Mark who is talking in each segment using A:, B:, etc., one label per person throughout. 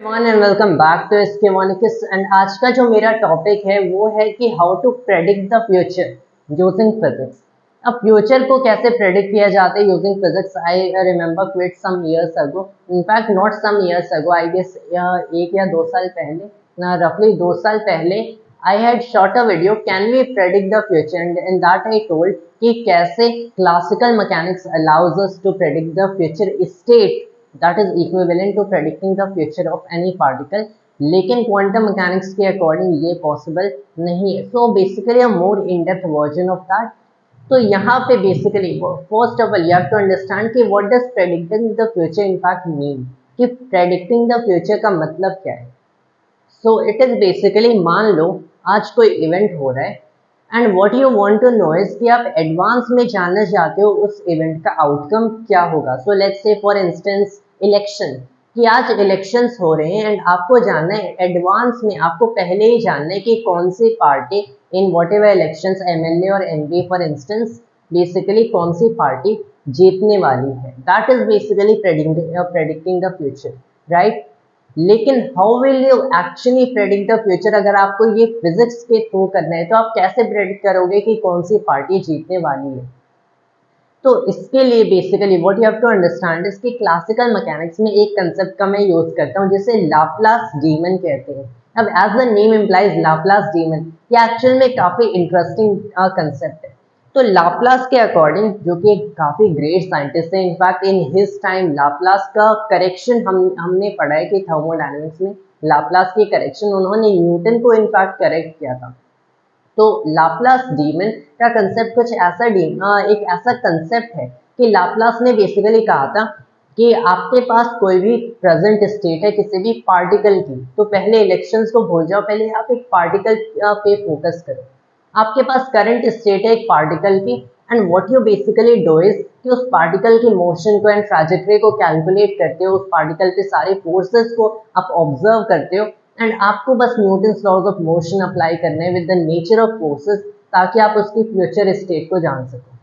A: Everyone and welcome back to SK and आज का जो मेरा टॉपिक है वो है कि how to predict the future using physics. अब फ्यूचर को कैसे प्रेडिक्ट किया जाता है using physics. I remember quite some years ago, in fact not some years ago, I guess 1 या 2 साल पहले, रफली 2 साल पहले I had shot a video can we predict the future and in that I told कि कैसे classical mechanics allows us to predict the future state that is equivalent to predicting the future of any particle, लेकिन quantum mechanics के according ये possible नहीं है। So basically a more in depth version of that. तो यहाँ पे basically first of all you have to understand कि what does predicting the future in fact mean, कि प्रेडिक्टिंग द फ्यूचर का मतलब क्या है। सो इट इज बेसिकली, मान लो आज कोई इवेंट हो रहा है and what you want to know is कि आप एडवांस में जानना चाहते हो उस इवेंट का आउटकम क्या होगा। So let's say for instance election, कि आज इलेक्शंस हो रहे हैं एंड आपको जानना है एडवांस में, आपको पहले ही जानना है कि कौन सी party in whatever elections MLA और एमपी फॉर इंस्टेंस बेसिकली कौन सी पार्टी जीतने वाली है। That is basically predicting the future, right. लेकिन how will you actually predict the future? अगर आपको ये फिजिक्स के थ्रू करना है तो आप कैसे प्रेडिक्ट करोगे कि कौन सी पार्टी जीतने वाली है? तो इसके लिए basically what you have to understand is कि क्लासिकल मैकेनिक्स में एक कंसेप्ट का मैं यूज करता हूँ जिसे लाप्लास डीमन कहते हैं। अब as the name implies Laplace demon, ये एक्चुअल में काफी इंटरेस्टिंग कंसेप्ट है। तो लाप्लास के अकॉर्डिंग, जो कि काफी ग्रेट साइंटिस्ट है, in fact in his time Laplace का करेक्शन हमने पढ़ा है कि थर्मोडायनेमिक्स में लाप्लास की करेक्शन उन्होंने न्यूटन को इनफैक्ट करेक्ट किया था। तो लाप्लास डीमन का कंसेप्ट कुछ ऐसा एक ऐसा कंसेप्ट है कि लाप्लास ने बेसिकली कहा था कि आपके पास कोई भी प्रेजेंट स्टेट है किसी भी पार्टिकल की, तो पहले इलेक्शंस को भूल जाओ, पहले आप एक पार्टिकल पे फोकस करो। आपके पास करंट स्टेट है एक पार्टिकल की and what you basically do is कि उस पार्टिकल की मोशन को एंड ट्रैजेक्टरी को कैलकुलेट करते हो, उस पार्टिकल पे सारे फोर्सेस को आप ऑब्जर्व करते हो एंड आपको बस Newton's laws of motion apply करने with the nature of forces, ताकि आप उसकी फ्यूचर स्टेट को जान सको।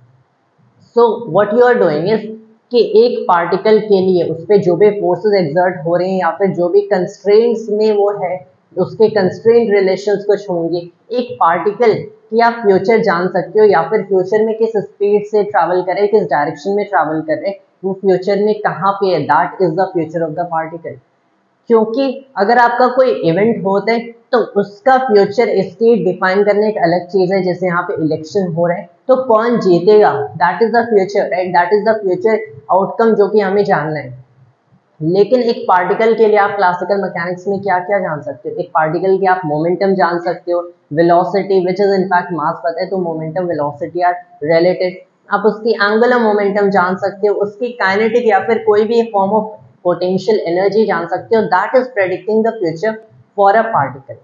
A: So what you are doing is कि एक पार्टिकल के लिए उस पर जो भी फोर्सेस एक्सर्ट हो रहे हैं या फिर जो भी कंस्ट्रेंट्स में वो है, उसके कंस्ट्रेंट रिलेशंस कुछ होंगे, एक पार्टिकल की आप फ्यूचर जान सकते हो या फिर फ्यूचर में किस स्पीड से ट्रैवल करे, किस डायरेक्शन में ट्रैवल करे, वो फ्यूचर में कहाँ पे है, that is the future of the particle. क्योंकि अगर आपका कोई इवेंट होता है तो उसका फ्यूचर स्टेट डिफाइन करने एक अलग चीज है। जैसे यहाँ पे इलेक्शन हो रहा है तो कौन जीतेगा, that is the future, right, that is the future outcome जो कि हमें जानना है। लेकिन एक पार्टिकल के लिए आप क्लासिकल मैकेनिक्स में क्या क्या जान सकते हो? एक पार्टिकल की आप मोमेंटम जान सकते हो, वेलोसिटी विच इज इनफैक्ट मास, पता है तो मोमेंटम वेलोसिटी आर रिलेटेड। आप उसकी एंगुलर मोमेंटम जान सकते हो, उसकी काइनेटिक या फिर कोई भी फॉर्म ऑफ पोटेंशियल एनर्जी जान सकते हो। That is predicting the future for a particle.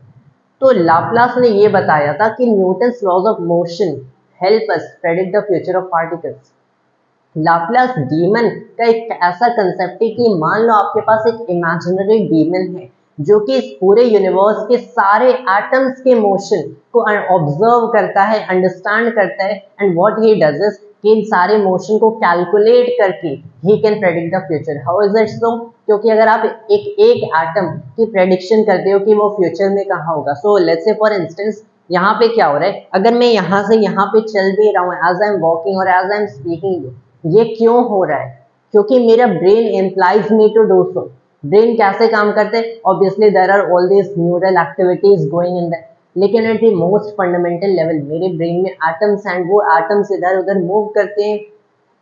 A: तो लाप्लास ने ये बताया था कि Newton's laws of motion help us predict the future of particles. Laplace demon का एक ऐसा कंसेप्ट है कि मान लो आपके पास एक इमेजिनरी डीमन है जो कि इस पूरे यूनिवर्स के सारे एटम्स के मोशन को ऑब्जर्व करता है, अंडरस्टैंड करता है and what he does is कि इन सारे मोशन को कैलकुलेट करके he can predict the future. How is it so? क्योंकि अगर आप एक एटम की प्रेडिक्शन करते हो कि वो फ्यूचर में कहाँ होगा, so let's say for instance यहाँ पे क्या हो रहा है, अगर मैं यहाँ से यहाँ पे चल भी रहा हूँ एज आई एम वॉकिंग और एज आई एम स्पीकिंग, ये क्यों हो रहा है? क्योंकि मेरा brain implies me to do so. Brain कैसे काम करते हैं? Obviously there are all this neural activities going in that, लेकिन at the most fundamental level मेरे ब्रेन में एटम्स एंड वो एटम्स इधर उधर मूव करते हैं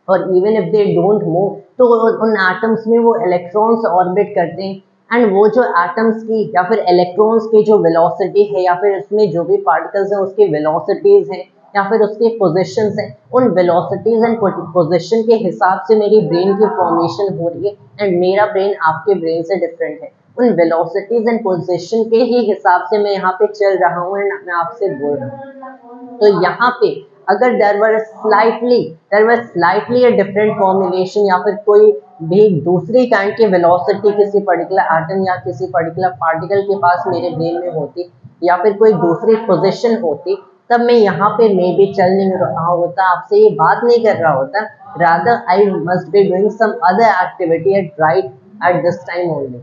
A: और even if they don't move तो उन एटम्स में वो इलेक्ट्रॉन्स ऑर्बिट करते हैं एंड वो जो एटम्स की या फिर इलेक्ट्रॉन्स की जो वेलोसिटी है या फिर उसमें जो भी पार्टिकल्स हैं उसकी वेलोसिटीज हैं या फिर उसके पोजीशंस हैं, उन वेलोसिटीज एंड पोजीशन के हिसाब से मेरी ब्रेन की फॉर्मेशन हो रही है एंड मेरा ब्रेन आपके ब्रेन से डिफरेंट है। उन वेलोसिटीज एंड पोजीशन के ही हिसाब से मैं यहाँ पे चल रहा हूँ एंड मैं आपसे बोल रहा हूँ। तो यहाँ पे अगर there were slightly a different formulation या फिर कोई भी दूसरी काइंड की वेलोसिटी किसी पर्टिकुलर एटम या किसी पर्टिकुलर पार्टिकल के पास मेरे ब्रेन में होती या फिर कोई दूसरी पोजीशन होती, तब मैं यहाँ पे मे भी चल नहीं रहा होता, आपसे ये बात नहीं कर रहा होता, rather I must be doing some other activity at this time only.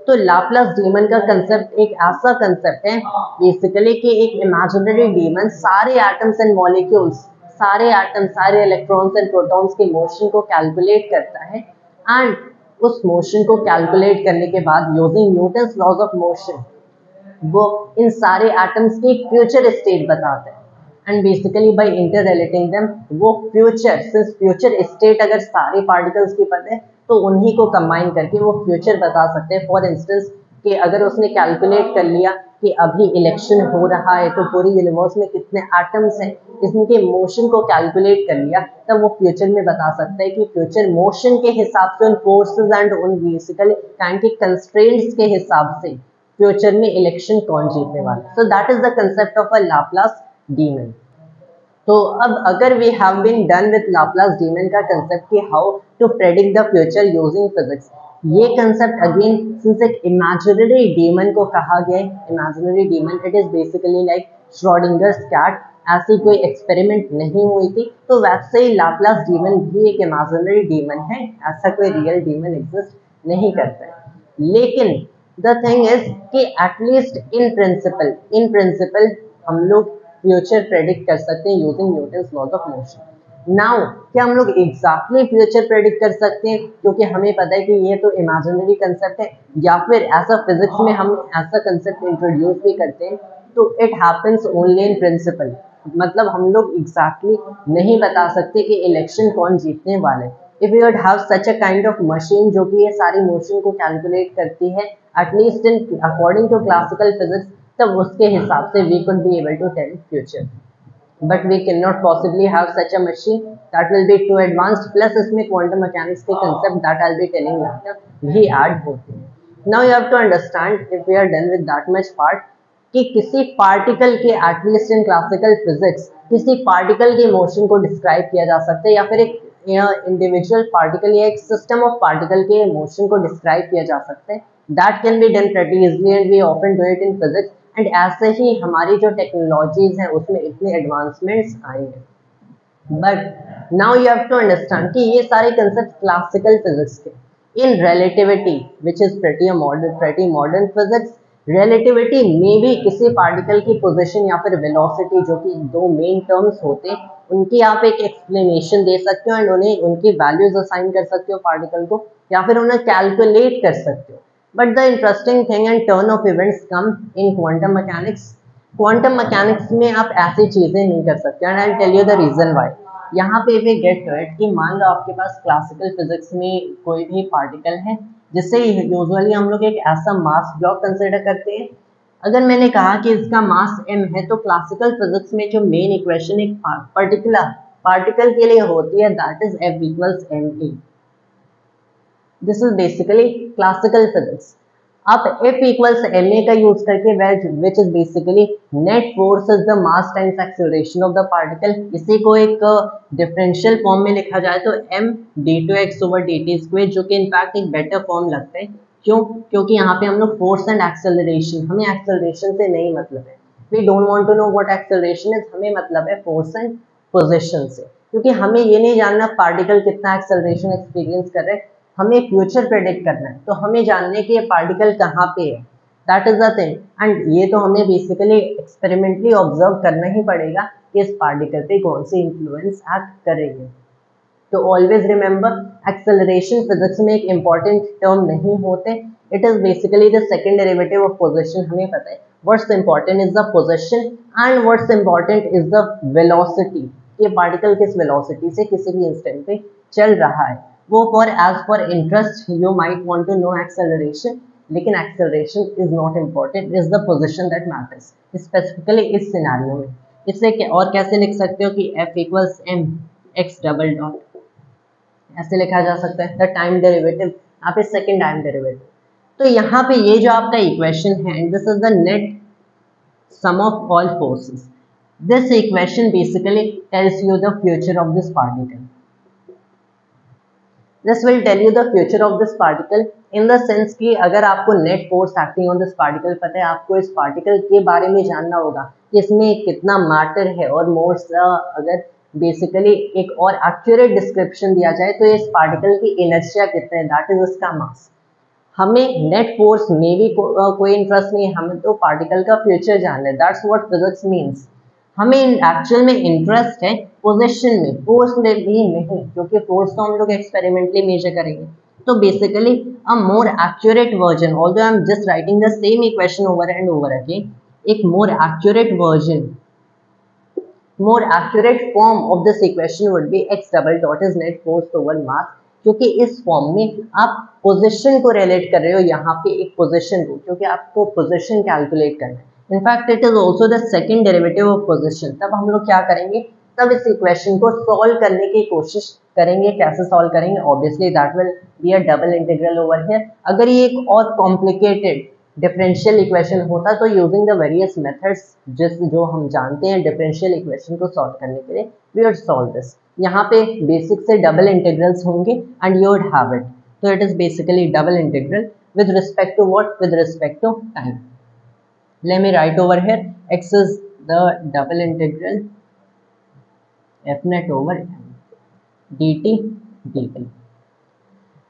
A: तो लाप्लास डीमन का कंसेप्ट एक ऐसा कंसेप्ट है बेसिकली कि एक इमेजिनरी डीमन सारे एटम्स एंड मॉलिक्यूल्स, सारे एटम्स, सारे इलेक्ट्रॉन्स एंड प्रोटॉन्स के मोशन को कैलकुलेट करता है एंड उस मोशन को कैलकुलेट करने के बाद using Newton's laws of motion वो इन सारे एटम्स की फ्यूचर स्टेट बताते हैं and basically by interrelating them वो फ्यूचर, सिंस फ्यूचर स्टेट अगर सारे पार्टिकल्स की पता है तो उन्हीं को कंबाइन करके वो फ्यूचर बता सकते हैं। फॉर इंस्टेंस कि अगर उसने कैलकुलेट कर लिया कि अभी इलेक्शन हो रहा है तो पूरी यूनिवर्स में कितने एटम्स हैं, इसके मोशन को कैलकुलेट कर लिया, तब वो फ्यूचर में बता सकता है कि फ्यूचर मोशन के हिसाब से उन फोर्सेस एंड उन बेसिकली काइंड के कंस्ट्रेंट्स के हिसाब से फ्यूचर में इलेक्शन कौन जीतने वाला। So that is the concept of a Laplace demon. तो अब अगर we have been done with Laplace demon का कंसेप्ट कि how to predict the future using physics, ये कंसेप्ट अगेन सिंस एक इमेजिनरी डीमन को कहा गया है, imaginary demon it is basically like Schrodinger's cat, ऐसी कोई एक्सपेरिमेंट नहीं हुई थी, तो वैसे ही लाप्लास डीमन भी एक इमेजिनरी डीमन है, ऐसा कोई रियल डीमन एग्जिस्ट नहीं करता है। लेकिन द थिंग इज कि एटलीस्ट इन प्रिंसिपल हम लोग फ्यूचर प्रेडिक्ट कर सकते हैं using Newton's laws of motion. Now क्या हम लोग एग्जैक्टली फ्यूचर प्रेडिक्ट कर सकते हैं क्योंकि हमें पता है कि ये तो इमेजिनरी कंसेप्ट है, या फिर ऐसा फिजिक्स में हम ऐसा कंसेप्ट इंट्रोड्यूस भी करते हैं तो it happens only in principle, मतलब हम लोग एग्जैक्टली नहीं बता सकते कि इलेक्शन कौन जीतने वाले। If you would have such a kind of machine जो कि ये सारी मोशन को कैलकुलेट करती है at least in according to classical physics, तब उसके हिसाब से we could be able to tell future, but we can not possibly have such a machine, that will be too advanced, plus इसमें क्वांटम मैकेनिक्स के concept that I will be telling later भी add होते हैं। Now you have to understand if we are done with that much part कि किसी particle के at least in classical physics किसी particle के मोशन को डिस्क्राइब किया जा सकता है, या फिर एक इंडिविजुअल पार्टिकल या एक सिस्टम ऑफ पार्टिकल के मोशन को डिस्क्राइब किया जा सकता है। That can be done pretty easily and we often do it in physics, and ऐसे ही हमारी जो टेक्नोलॉजीज हैं उसमें इतने एडवांसमेंट्स आए हैं। But now you have to understand कि ये सारे कंसेप्ट क्लासिकल फिजिक्स के, in relativity which is pretty modern physics, relativity में भी किसी पार्टिकल की पोजीशन या फिर वेलोसिटी, जो कि दो मेन टर्म्स होते हैं, उनकी आप एक एक्सप्लेनेशन दे सकते हो एंड उन्हें उनकी वैल्यूज असाइन कर सकते हो पार्टिकल को, या फिर उन्हें कैलकुलेट कर सकते हो। But the interesting thing and turn of events come in quantum mechanics. Quantum mechanics में आप ऐसी चीजें नहीं कर सकते and I will tell you the reason why. यहाँ पे वी गेट टू इट कि मान लो आपके पास क्लासिकल फिजिक्स में कोई भी पार्टिकल है जिससे यूजुअली हम लोग एक ऐसा मास ब्लॉक कंसिडर करते हैं। अगर मैंने कहा कि इसका मास m है तो क्लासिकल फिजिक्स में जो मेन इक्वेशन एक पर्टिकुलर पार्टिकल के लिए होती है that is F equals ma। This is basically classical physics. आप F इक्वल्स ma का यूज करके which is basically net force is the mass times acceleration of the particle, इसी को एक डिफरेंशियल फॉर्म में लिखा जाए तो m d2x over dt square, जो कि इनफैक्ट एक बेटर फॉर्म लगता है। क्यों? क्योंकि यहाँ पे हम लोग फोर्स एंड एक्सेलरेशन, हमें एक्सेलरेशन से नहीं मतलब है, we don't want to know what acceleration is, हमें मतलब है फोर्स एंड पोजीशन से, क्योंकि हमें ये नहीं जानना पार्टिकल कितना एक्सेलरेशन एक्सपीरियंस कर रहे हैं, हमें फ्यूचर प्रेडिक्ट करना है, तो हमें जानने कि ये पार्टिकल कहाँ पे है, that is the thing. And ये तो हमें बेसिकली एक्सपेरिमेंटली ऑब्जर्व करना ही पड़ेगा कि इस पार्टिकल पे कौन सी इंफ्लुएंस एक्ट करेगी। तो ऑलवेज रिमेंबर एक्सेलरेशन फिजिक्स में एक इंपॉर्टेंट टर्म नहीं होते, it is basically the second derivative of position. हमें पता है what's important is the position and what's important is the velocity, ये पार्टिकल किस वेलोसिटी से किसी भी इंस्टेंट पे चल रहा है। वो as for interest you might want to know acceleration, लेकिन acceleration is not important, it is the position that matters, specifically इस सिनेरियो में। इसे और कैसे लिख सकते हो कि F equals m x double dot, ऐसे लिखा जा सकता है द टाइम डेरिवेटिव, यहाँ पे सेकेंड टाइम डेरिवेटिव। तो यहाँ पे ये जो आपका इक्वेशन है, this is the net sum of all forces, this equation basically tells you the future of this particle. This will tell you the future of this particle in the sense कि अगर आपको net force acting on this particle पता है, आपको इस particle के बारे में जानना होगा कि इसमें कितना matter है, और more अगर basically एक और accurate description दिया जाए तो इस particle की inertia कितना है, that is इसका mass। हमें नेट फोर्स में भी कोई इंटरेस्ट नहीं है, हमें तो पार्टिकल का फ्यूचर जानना है। That's what physics means. हमें एक्चुअल में इंटरेस्ट है पोजीशन में, फोर्स में भी नहीं, क्योंकि फोर्स तो हम लोग एक्सपेरिमेंटली मेजर करेंगे। तो basically a more accurate version, although I am just writing the same equation over and over again, एक more accurate version, more accurate form of this equation would be x double dot is net force over mass, क्योंकि इस form में आप position को relate कर रहे हो यहाँ पे एक पोजीशन को, क्योंकि आपको पोजीशन कैलकुलेट करना है। In fact it is also the second derivative of position. तब हम लोग क्या करेंगे, तब इस इक्वेशन को सॉल्व करने की कोशिश करेंगे। कैसे सॉल्व करेंगे, obviously that will be a double integral over here. अगर ये एक और कॉम्प्लिकेटेड डिफरेंशियल इक्वेशन होता तो यूजिंग द वेरियस मेथड्स जो हम जानते हैं डिफरेंशियल इक्वेशन को सॉल्व करने के लिए, वी वुड सॉल्व दिस। यहाँ पे बेसिक से डबल इंटीग्रल्स होंगे and you would have it. तो it is basically double integral with respect to what, with respect to time. Let me write over here, x is the double integral f net over dt dt।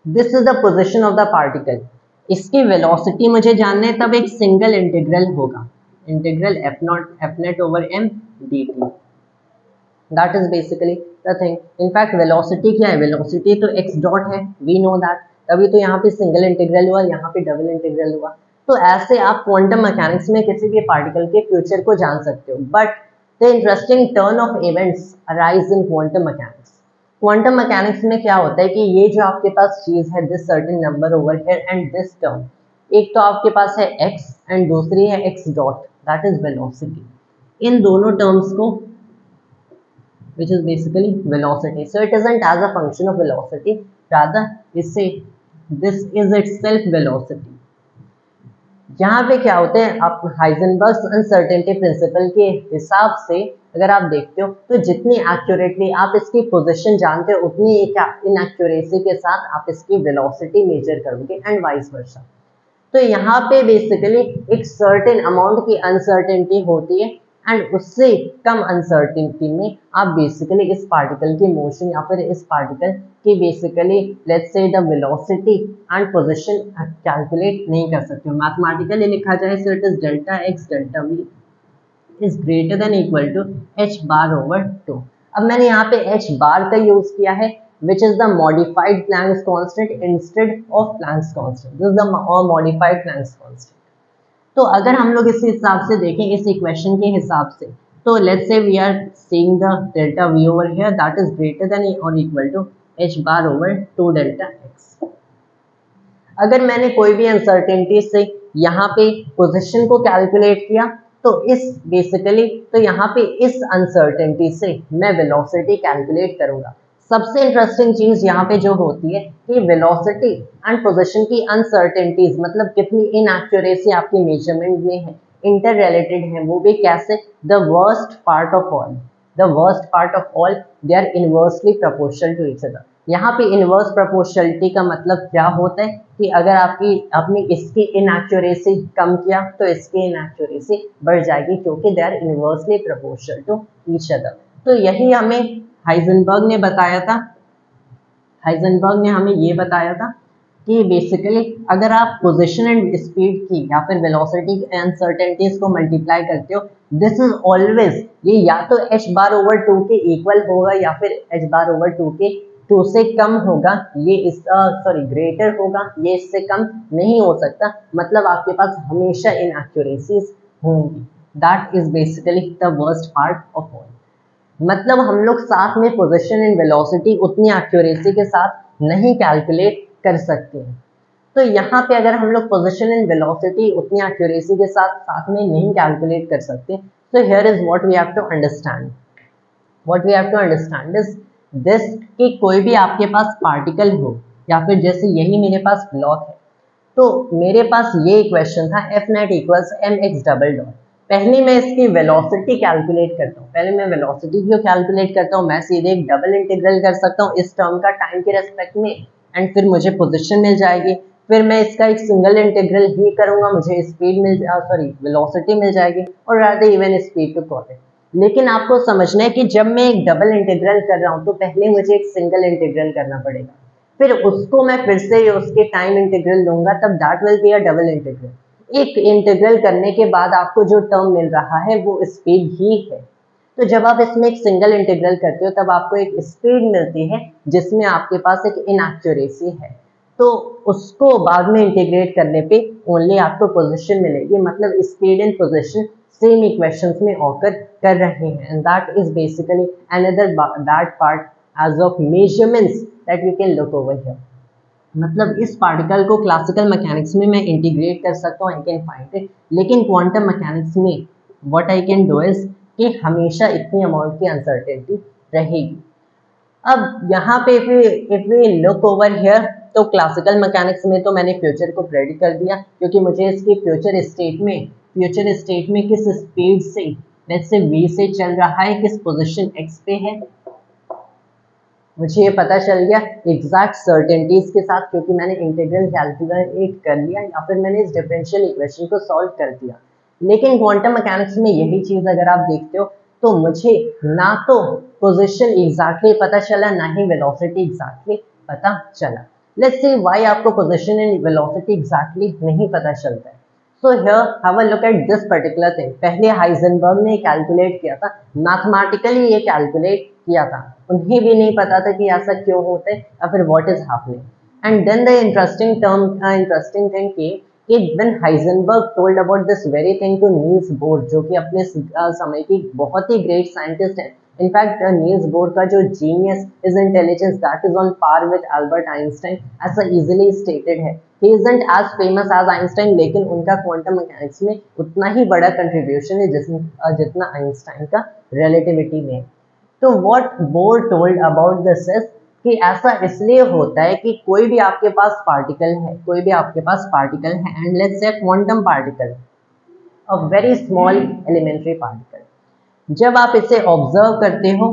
A: This is the position of the particle. इसकी velocity मुझे जानना है, तब एक single integral होगा, integral F net over M D T. That is basically the thing. In fact velocity क्या है, velocity तो एक्स डॉट है, वी नो दैट। तभी तो यहाँ पे सिंगल इंटीग्रल हुआ, यहाँ पे डबल इंटीग्रल हुआ। तो ऐसे आप क्वांटम मैकेनिक्स में किसी भी पार्टिकल के फ्यूचर को जान सकते हो। But the interesting turn of events arise in quantum mechanics. Quantum mechanics में क्या होता है कि ये जो आपके पास चीज है, this certain number over here and this term, एक तो आपके पास है x एंड दूसरी है x dot, that is velocity. इन दोनों टर्म्स को which is basically velocity, so it isn't as a function of velocity, rather इससे this is itself velocity। यहाँ पे क्या होते हैं, आप हाइजेनबर्ग्स अनसर्टेनिटी प्रिंसिपल के हिसाब से अगर आप देखते हो तो जितनी एक्यूरेटली आप इसकी पोजीशन जानते हो, उतनी इनएक्यूरेसी के साथ आप इसकी वेलोसिटी मेजर करोगे एंड वाइस वर्सा। तो यहाँ पे बेसिकली एक सर्टेन अमाउंट की अनसर्टेनिटी होती है एंड उससे कम अनसर्टेनिटी में आप बेसिकली इस पार्टिकल की मोशन या फिर इस पार्टिकल की basically let's say the velocity and position calculate नहीं कर सकते हो। मैथमेटिकली लिखा जाए so it is delta x delta v is greater than equal to h bar over 2। अब मैंने यहाँ पे h बार का यूज किया है which is the modified Planck's constant instead of Planck's constant. This is the modified Planck's constant. तो अगर हम लोग इस हिसाब से देखें, इस इक्वेशन के हिसाब से, तो let's say we are seeing the delta v over here that is greater than or equal to h bar over 2 delta x। अगर मैंने कोई भी अनसर्टेनिटी से यहाँ पे पोजीशन को कैलकुलेट किया तो इस बेसिकली तो यहाँ पे इस अनसर्टेनिटी से मैं वेलोसिटी कैलकुलेट करूंगा। सबसे इंटरेस्टिंग चीज यहाँ पे जो होती है कि वेलोसिटी एंड पोजीशन की अनसर्टेनिटीज, मतलब कितनी इनएक्यूरेसी आपकी मेजरमेंट में है, इंटर रिलेटेड है। वो भी कैसे, the worst part of all, the worst part of all they are inversely proportional to each other. यहाँ पे इनवर्स प्रोपोर्शनलिटी का मतलब क्या होता है कि अगर आपने इसकी इनएक्यूरेसी कम किया तो इसकी इनएक्यूरेसी बढ़ जाएगी, क्योंकि they are inversely proportional to each other. तो यही हमें हाइजेनबर्ग ने बताया था। हाइजेनबर्ग ने हमें ये बताया था कि बेसिकली अगर आप पोजीशन एंड स्पीड की या फिर वेलोसिटी अनसर्टेनिटीज को मल्टीप्लाई करते हो, दिस इज ऑलवेज, ये या तो h बार ओवर 2 के इक्वल होगा या फिर h बार ओवर 2 से कम होगा, ये इस ग्रेटर होगा, ये इससे कम नहीं हो सकता। मतलब आपके पास हमेशा इनएक्यूरेसीज होंगी। That is basically the worst part of all. मतलब हम लोग साथ में पोजीशन एंड वेलोसिटी उतनी एक्यूरेसी के साथ नहीं कैलकुलेट कर सकते हैं। तो यहाँ पे अगर हम लोग पोजीशन एंड वेलोसिटी उतनी एक्यूरेसी के साथ में नहीं कैलकुलेट कर सकते, तो here is what we have to understand. What we have to understand is this कि कोई भी आपके पास पार्टिकल हो या फिर जैसे यही मेरे पास ब्लॉक है, तो मेरे पास ये इक्वेशन था F net equals m x double dot. पहले मैं इसकी वेलोसिटी कैलकुलेट करता हूँ। पहले मैं वेलोसिटी जो कैलकुलेट करता हूँ, मैं सीधे एक डबल इंटीग्रल कर सकता हूँ इस टर्म का टाइम के रेस्पेक्ट में, एंड फिर मुझे पोजीशन मिल जाएगी। फिर मैं इसका एक सिंगल इंटीग्रल ही करूंगा, मुझे स्पीड वेलोसिटी मिल जाएगी, और rather even speed to call it. लेकिन आपको समझना है कि जब मैं एक डबल इंटीग्रल कर रहा हूँ तो पहले मुझे एक सिंगल इंटीग्रल करना पड़ेगा। फिर उसको मैं फिर से उसके टाइम इंटीग्रल लूंगा, तब that will be a double integral. एक इंटीग्रल करने के बाद आपको जो टर्म मिल रहा है वो स्पीड ही है। तो जब आप इसमें एक सिंगल इंटीग्रल करते हो तब आपको एक स्पीड मिलती है जिसमें आपके पास एक इनएक्यूरेसी है, तो उसको बाद में इंटीग्रेट करने पे ओनली आपको पोजीशन मिलेगी, मतलब speed and position same equations में ऑकर कर रहे हैं, and that is basically another that part as of measurements that you can look over here. मतलब इस पार्टिकल को क्लासिकल मैकेनिक्स में मैं इंटीग्रेट कर सकता हूँ, आई कैन फाइंड इट, लेकिन क्वांटम मैकेनिक्स में what I can do is कि हमेशा इतनी अमाउंट की अनसर्टेनिटी रहेगी। अब यहाँ पे if we look over here, तो क्लासिकल मैकेनिक्स में तो मैंने फ्यूचर को प्रेडिक्ट कर दिया, क्योंकि मुझे इसकी फ्यूचर स्टेट में किस स्पीड से, लेट्स से v से चल रहा है, किस पोजीशन x पे है, मुझे ये पता चल गया एग्जैक्ट सर्टेनिटीज के साथ, क्योंकि मैंने इंटीग्रल कैलकुलेट कर लिया या फिर मैंने इस डिफरेंशियल इक्वेशन को सॉल्व कर दिया। लेकिन क्वांटम मैकेनिक्स में यही चीज अगर आप देखते हो तो मुझे ना तो पोजीशन एग्जैक्टली पता चला, ना ही वेलोसिटी एग्जैक्टली पता चला। लेट्स सी व्हाई आपको पोजीशन एंड वेलोसिटी एग्जैक्टली नहीं पता चलता है। So here have a look at this particular thing. पहले हाइजेनबर्ग ने कैलकुलेट किया था, मैथमेटिकली ये कैलकुलेट किया था, उन्हें भी नहीं पता था कि ऐसा क्यों होता है या फिर what is happening. And then the interesting thing कि when Heisenberg told about this very thing to Niels Bohr, जो कि अपने समय की बहुत ही ग्रेट साइंटिस्ट है। इनफैक्ट नील्स बोर का जो genius is intelligence that is on par with Albert Einstein, ऐसा इजीली स्टेटेड है। He isn't as famous as Einstein, लेकिन उनका क्वांटम मैकेनिक्स में उतना ही बड़ा कंट्रीब्यूशन है जितना आइंस्टाइन का रिलेटिविटी में। तो what Bohr told about this is कि ऐसा इसलिए होता है कि कोई भी आपके पास पार्टिकल है, and let's say quantum particle, a very small elementary particle, जब आप इसे ऑब्जर्व करते हो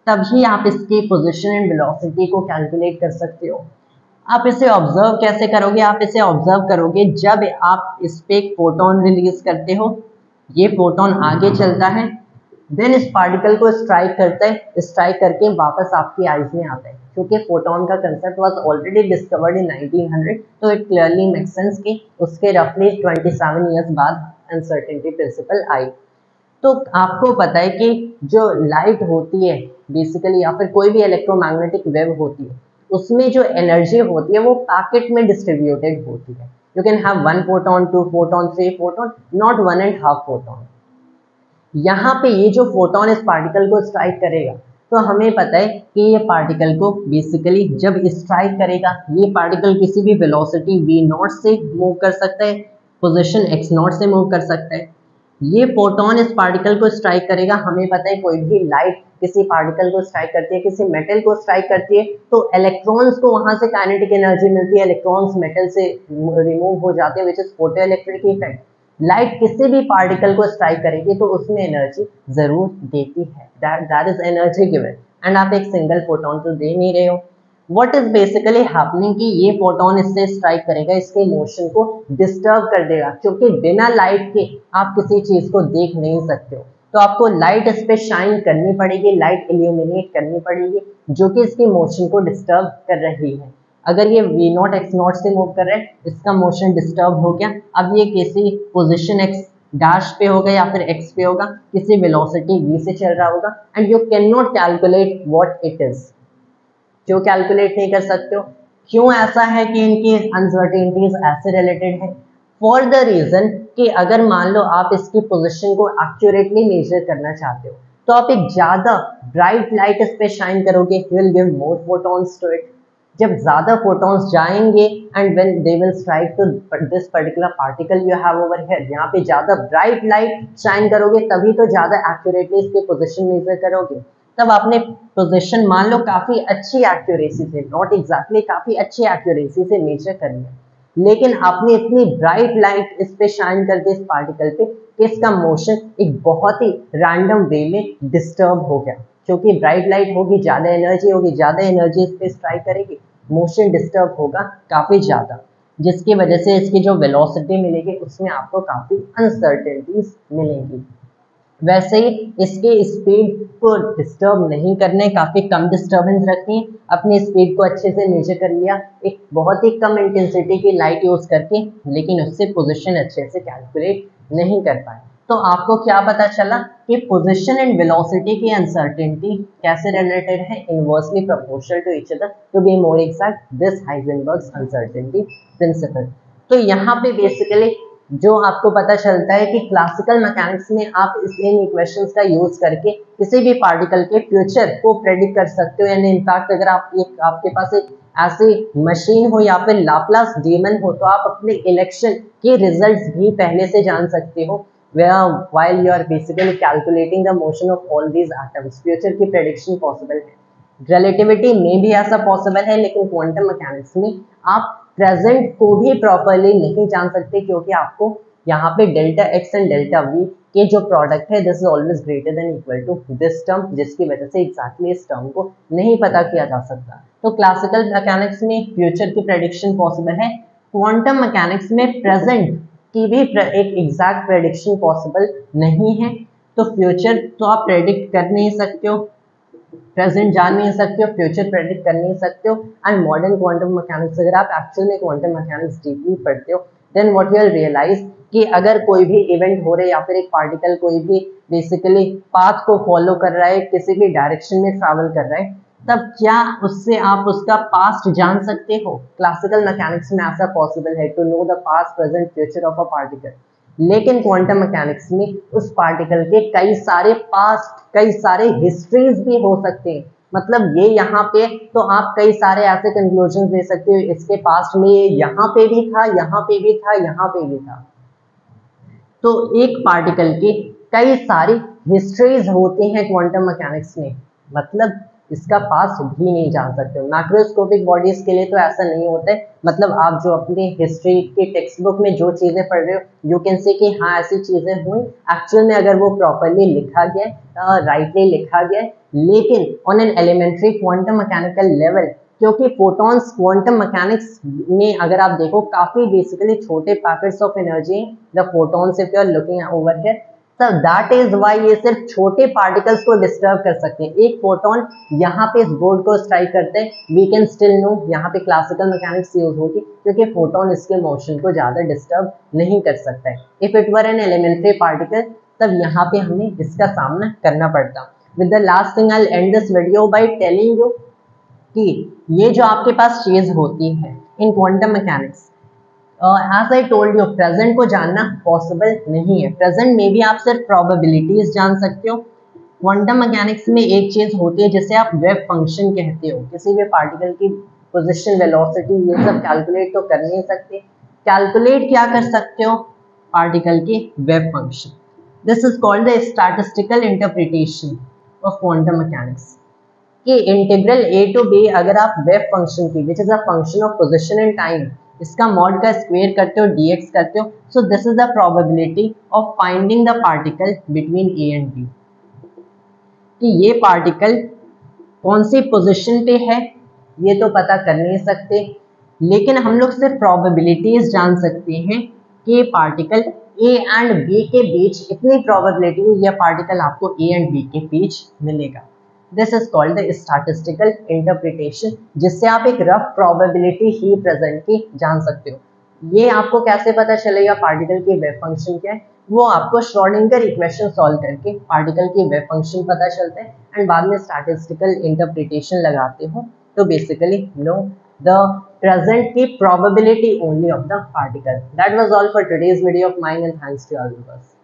A: तभी आप इसकी पोजीशन एंड वेलोसिटी को कैलकुलेट कर सकते हो। आप इसे ऑब्जर्व कैसे करोगे? आप इसे ऑब्जर्व करोगे जब आप इस पे एक फोटोन रिलीज करते हो, ये फोटोन आगे चलता है, देन इस पार्टिकल को स्ट्राइक करता है, स्ट्राइक करके वापस आपकी आईज में आता है। क्योंकि फोटोन का concept was already discovered in 1900, तो इट क्लियरली मेक सेंस कि उसके रफली 27 इयर्स बाद अनसर्टेनिटी प्रिंसिपल आई। तो आपको पता है कि जो लाइट होती है बेसिकली, या फिर कोई भी इलेक्ट्रोमैग्नेटिक वेव होती है, उसमें जो एनर्जी होती है वो पैकेट में डिस्ट्रीब्यूटेड होती है। You can have 1 photon, 2 photon, 3 photon, not 1.5 photon. यहाँ पे ये जो फोटोन इस पार्टिकल को स्ट्राइक करेगा, तो हमें पता है कि ये पार्टिकल को बेसिकली जब स्ट्राइक करेगा, ये पार्टिकल किसी भी वेलोसिटी v0 से मूव कर सकता है, पोजीशन x0 से मूव कर सकता है। ये फोटोन इस पार्टिकल को स्ट्राइक करेगा, हमें पता है कोई भी लाइट किसी पार्टिकल को स्ट्राइक करती है, किसी मेटल को स्ट्राइक करती है, तो इलेक्ट्रॉन्स को वहां से काइनेटिक एनर्जी मिलती है, इलेक्ट्रॉन्स मेटल से रिमूव हो जाते हैं, which is photoelectric effect. Light किसी भी पार्टिकल को स्ट्राइक करेगी तो उसमें एनर्जी जरूर देती है, that is energy given, and आप एक सिंगल फोटोन तो दे नहीं रहे हो। व्हाट इज बेसिकली हैपनिंग कि ये फोटोन इससे स्ट्राइक करेगा, इसके मोशन को डिस्टर्ब कर देगा, क्योंकि बिना लाइट के आप किसी चीज को देख नहीं सकते हो, तो आपको लाइट इस पे शाइन करनी पड़ेगी, लाइट इल्यूमिनेट करनी पड़ेगी, जो कि इसके मोशन को डिस्टर्ब कर रही है। अगर ये v0 x0 से मूव कर रहा है, इसका मोशन डिस्टर्ब हो गया, अब ये किसी पोजीशन x डैश पे होगा या फिर x पे होगा, किसी वेलोसिटी v से चल रहा होगा, and you can not calculate what it is. क्यों कैलकुलेट नहीं कर सकते हो? क्यों ऐसा है कि इनकी अनसर्टेनिटीज ऐसे रिलेटेड है? फॉर द रीजन कि अगर मान लो आप इसकी पोजीशन को एक्यूरेटली मेजर करना चाहते हो, तो आप एक ज्यादा ब्राइट लाइट इस पे शाइन करोगे, you will give more photons to it. जब ज्यादा फोटॉन्स जाएंगे and when they will strike to this particular particle you have over here, यहाँ पे ज्यादा ब्राइट लाइट शाइन करोगे तभी तो ज्यादा एक्यूरेटली इसकी पोजीशन मेजर करोगे। तब आपने पोजीशन मान लो काफी अच्छी एक्यूरेसी से, नॉट एग्जैक्टली, काफी अच्छी एक्यूरेसी से मेजर कर लिया, लेकिन आपने इतनी ब्राइट लाइट इस पे शाइन कर दी इस पार्टिकल पे कि इसका मोशन एक बहुत ही रैंडम वे में डिस्टर्ब हो गया। क्योंकि ब्राइट लाइट होगी, ज्यादा एनर्जी होगी, ज्यादा एनर्जी इस पे स्ट्राइक करेगी, मोशन डिस्टर्ब होगा काफी ज्यादा, जिसकी वजह से इसकी जो वेलोसिटी मिलेगी उसमें आपको काफी अनसर्टेनिटीज मिलेंगी। वैसे ही इसके स्पीड को डिस्टर्ब नहीं करने, काफ़ी कम डिस्टर्बेंस रखनी, अपनी स्पीड को अच्छे से मेजर कर लिया एक बहुत ही कम इंटेंसिटी की लाइट यूज़ करके, लेकिन उससे पोजीशन अच्छे से कैलकुलेट नहीं कर पाए। तो आपको क्या पता चला कि पोजीशन एंड वेलोसिटी की अनसर्टेनिटी कैसे रिलेटेड है, inversely proportional to each other, to be more exact this Heisenberg's uncertainty principle. तो यहाँ पे बेसिकली जो आपको पता चलता है कि क्लासिकल मैकेनिक्स में आप इन इक्वेशंस का यूज करके किसी भी पार्टिकल के फ्यूचर को प्रेडिक्ट कर सकते हो। यानी इनफैक्ट अगर आपके पास एक ऐसी मशीन हो या फिर लाप्लास डीमन हो, तो आप अपने इलेक्शन के रिजल्ट्स भी पहले से जान सकते हो, while you are basically calculating the motion of all these atoms। Future की प्रेडिक्शन पॉसिबल है, रिलेटिविटी में भी ऐसा पॉसिबल है, लेकिन क्वांटम मैकेनिक्स में आप प्रेजेंट को भी प्रॉपरली नहीं जान सकते, क्योंकि आपको यहाँ पे delta x and delta v के जो प्रोडक्ट है this is always greater than equal to this term, जिसकी वजह से एग्जैक्टली इस टर्म को नहीं पता किया जा सकता। तो क्लासिकल मैकेनिक्स में फ्यूचर की प्रेडिक्शन पॉसिबल है, क्वांटम मैकेनिक्स में प्रेजेंट की भी एक एग्जैक्ट प्रेडिक्शन पॉसिबल नहीं है। तो फ्यूचर तो आप प्रेडिक्ट कर नहीं सकते हो, प्रेजेंट जान नहीं सकते हो, फ्यूचर प्रेडिक्ट कर नहीं सकते हो। एंड मॉडर्न क्वांटम मैकेनिक्स, अगर आप एक्चुअल में क्वांटम मैकेनिक्स डीपली पढ़ते हो, then what you will realize कि अगर कोई भी इवेंट हो रहा है या फिर एक पार्टिकल कोई भी बेसिकली पाथ को फॉलो कर रहा है, किसी भी डायरेक्शन में ट्रैवल कर रहा है, तब क्या उससे आप उसका पास्ट जान सकते हो? क्लासिकल मैकेनिक्स में ऐसा पॉसिबल है to know the past present future of a particle, लेकिन क्वांटम मैकेनिक्स में उस पार्टिकल के कई सारे पास्ट, कई सारे हिस्ट्रीज भी हो सकते हैं। मतलब ये यहाँ पे तो आप कई सारे ऐसे कंक्लूजन दे सकते हो, इसके पास्ट में ये यहाँ पे भी था, यहाँ पे भी था, यहाँ पे भी था। तो एक पार्टिकल की कई सारी हिस्ट्रीज होती हैं क्वांटम मैकेनिक्स में, मतलब इसका पास्ट भी नहीं जान सकते हो। मैक्रोस्कोपिक बॉडीज के लिए तो ऐसा नहीं होता है, मतलब आप जो अपनी हिस्ट्री के टेक्स्ट बुक में जो चीजें पढ़ रहे हो, यू कैन से कि हाँ ऐसी चीजें हुई, एक्चुअल में अगर वो प्रॉपरली लिखा गया, राइटली लिखा गया, लेकिन on an elementary quantum mechanical level, क्योंकि फोटॉन्स क्वांटम मैकेनिक्स में अगर आप देखो काफी बेसिकली छोटे packets of energy, the photons if you are looking over here, तो दैट इज वाई ये सिर्फ छोटे पार्टिकल्स को डिस्टर्ब कर सकते हैं। एक फोटोन यहाँ पे इस बोर्ड को स्ट्राइक करते हैं, वी कैन स्टिल नो यहाँ पे क्लासिकल मैकेनिक्स यूज होगी, क्योंकि फोटोन इसके मोशन को ज्यादा डिस्टर्ब नहीं कर सकता है। If it were an elementary particle, तब यहाँ पे हमें इसका सामना करना पड़ता। With the last thing I will end this video by telling you कि ये जो आपके पास चीज होती है in quantum mechanics, as I told you, present को जानना पॉसिबल नहीं है। प्रेजेंट में भी आप सिर्फ प्रोबेबिलिटीज जान सकते हो। क्वांटम मैकेनिक्स में एक चीज होती है जिसे आप वेव फंक्शन कहते हो, किसी भी पार्टिकल की पोजीशन, वेलोसिटी, ये सब कैलकुलेट तो कर नहीं सकते। कैलकुलेट क्या कर सकते हो? पार्टिकल की wave function. This is called the statistical interpretation of quantum mechanics. कि इंटीग्रल ए टू बी अगर आप वेव फंक्शन की, which is a function of position and time, इसका मॉड का स्क्वायर करते हो, dx करते हो, so this is the probability of finding the particle between A and B, कि ये पार्टिकल कौन सी पोजीशन पे है ये तो पता कर नहीं सकते, लेकिन हम लोग सिर्फ प्रोबेबिलिटीज जान सकते हैं कि पार्टिकल ए एंड बी के बीच इतनी प्रोबेबिलिटी या पार्टिकल आपको ए एंड बी के बीच मिलेगा। This is called the statistical interpretation, जिससे आप एक रफ प्रोबेबिलिटी ही प्रेजेंट की जान सकते हो। ये आपको कैसे पता चलेगा पार्टिकल की वेव फंक्शन क्या है? वो आपको श्रोडिंगर इक्वेशन सॉल्व करके पार्टिकल की वेव फंक्शन पता चलता है, एंड बाद में स्टैटिस्टिकल इंटरप्रिटेशन लगाते हो तो बेसिकली नो द present की probability only of the particle. That was all for today's video of mine, and thanks to all of us.